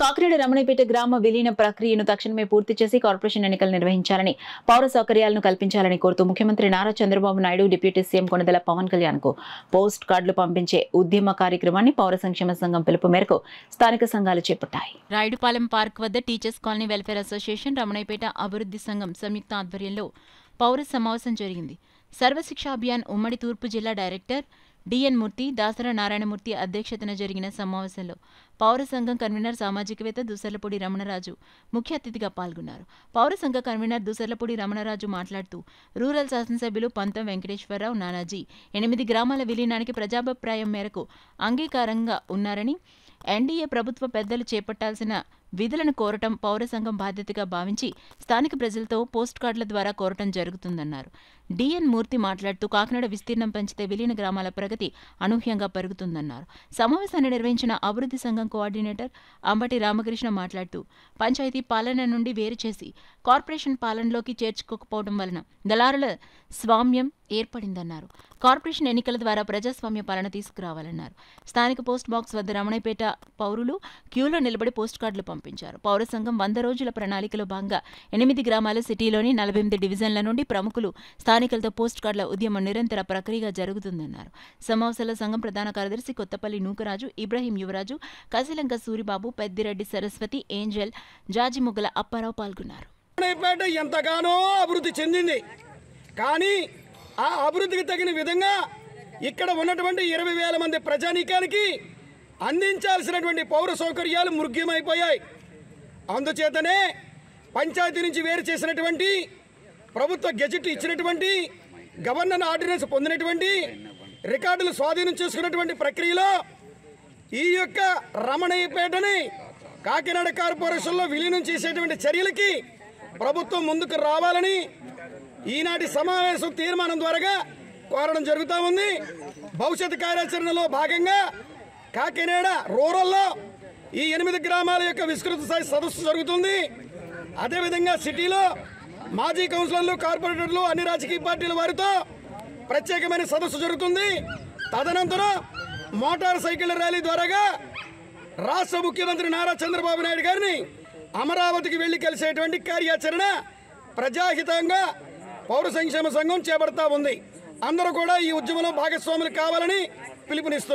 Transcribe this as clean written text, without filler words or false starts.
కాకినాడ రమణపేట గ్రామ విలీన ప్రక్రియను తక్షణమే పూర్తి చేసి కార్పొరేషన్ ఎన్నికలు నిర్వహించాలని, పౌర సౌకర్యాలను కల్పించాలని కోరుతూ ముఖ్యమంత్రి నారా చంద్రబాబు నాయుడు, డిప్యూటీ సీఎం కొణిదెల పవన్ కళ్యాణ్ కు పోస్ట్ కార్డులు పంపించే ఉద్యమ కార్యక్రమాన్ని పౌర సంక్షేమ సంఘం పిలుపు మేరకు స్థానిక సంఘాలు చేపట్టాయి. రాయుడుపాలెం పార్క్ వద్ద teachers colony welfare association, Ramanapeta అభివృద్ధి సంఘం సంయుక్త ఆధ్వర్యంలో పౌర సమావేశం జరిగింది. సర్వశిక్ష అభియాన్ ఉమ్మడి తూర్పు జిల్లా డైరెక్టర్ డిఎన్ మూర్తి, దాసర నారాయణమూర్తి అధ్యక్షతన జరిగిన సమావేశంలో పౌర సంఘం కన్వీనర్ సామాజికవేత్త దుసర్లపూడి రమణరాజు ముఖ్య అతిథిగా పాల్గొన్నారు. పౌర సంఘ కన్వీనర్ దుసర్లపూడి రమణరాజు మాట్లాడుతూ రూరల్ శాసనసభ్యులు పంతం వెంకటేశ్వరరావు, నానాజీ 8 గ్రామాల విలీనానికి ప్రజాభిప్రాయం మేరకు అంగీకారంగా ఉన్నారని, ఎన్డీఏ ప్రభుత్వ పెద్దలు చేపట్టాల్సిన విధులను కోరటం పౌర సంఘం బాధ్యతగా భావించి స్థానిక ప్రజలతో పోస్ట్ కార్డుల ద్వారా కోరటం జరుగుతుందన్నారు. డిఎన్ మూర్తి మాట్లాడుతూ కాకినాడ విస్తీర్ణం పెంచితే విలీన గ్రామాల ప్రగతి అనూహ్యంగా పెరుగుతుందన్నారు. సమావేశాన్ని నిర్వహించిన అభివృద్ధి సంఘం కోఆర్డినేటర్ అంబటి రామకృష్ణ మాట్లాడుతూ పంచాయతీ పాలన నుండి వేరు చేసి కార్పొరేషన్ పాలనలోకి చేర్చుకోకపోవడం వలన దళారుల స్వామ్యం ఏర్పడిందన్నారు. కార్పొరేషన్ ఎన్నికల ద్వారా ప్రజాస్వామ్య పాలన తీసుకురావాలన్నారు. స్థానిక పోస్ట్ బాక్స్ వద్ద రమణపేట పౌరులు క్యూలో నిలబడి పోస్ట్ కార్డులు పంపించారు. పౌర సంఘం 100 రోజుల ప్రణాళికలో భాగంగా 8 గ్రామాల సిటీలోని 48 డివిజన్ల నుండి ప్రముఖులు స్థానికులతో పోస్ట్ కార్డుల ఉద్యమం నిరంతర ప్రక్రియగా జరుగుతుందన్నారు. సమావేశంలో సంఘం ప్రధాన కార్యదర్శి కొత్తపల్లి నూకరాజు, ఇబ్రాహీం యువరాజు, కసిలంక సూరిబాబు, పెద్దిరెడ్డి సరస్వతి, ఏంజల్, జాజిముగ్గల అప్పారావు పాల్గొన్నారు. ఎంతగానో అభివృద్ధి చెందింది, కానీ ఆ అభివృద్ధికి తగిన విధంగా ఇక్కడ ఉన్నటువంటి 20,000 మంది ప్రజానీకానికి అందించాల్సినటువంటి పౌర సౌకర్యాలు మృగ్యమైపోయాయి. అందుచేతనే పంచాయతీ నుంచి వేరు చేసినటువంటి, ప్రభుత్వ గెజెట్ ఇచ్చినటువంటి, గవర్నర్ ఆర్డినెన్స్ పొందినటువంటి, రికార్డులు స్వాధీనం చేసుకున్నటువంటి ప్రక్రియలో ఈ యొక్క రమణయ్యపేటని కాకినాడ కార్పొరేషన్లో విలీనం చేసేటువంటి చర్యలకి ప్రభుత్వం ముందుకు రావాలని ఈనాటి సమావేశం తీర్మానం ద్వారా కోరడం జరుగుతూ ఉంది. భవిష్యత్ కార్యాచరణలో భాగంగా కాకినాడ రూరల్లో ఈ 8 గ్రామాల యొక్క విస్తృత స్థాయి సదస్సు జరుగుతుంది. అదేవిధంగా సిటీలో మాజీ కౌన్సిలర్లు, కార్పొరేటర్లు, అన్ని రాజకీయ పార్టీల వారితో ప్రత్యేకమైన సదస్సు జరుగుతుంది. తదనంతరం మోటార్ సైకిళ్ల ర్యాలీ ద్వారాగా రాష్ట్ర ముఖ్యమంత్రి నారా చంద్రబాబు నాయుడు గారిని అమరావతికి వెళ్లి కలిసేటువంటి కార్యాచరణ ప్రజాహితంగా పౌర సంక్షేమ సంఘం చేపడతా ఉంది. అందరూ కూడా ఈ ఉద్యమంలో భాగస్వాములు కావాలని పిలుపునిస్తున్నారు.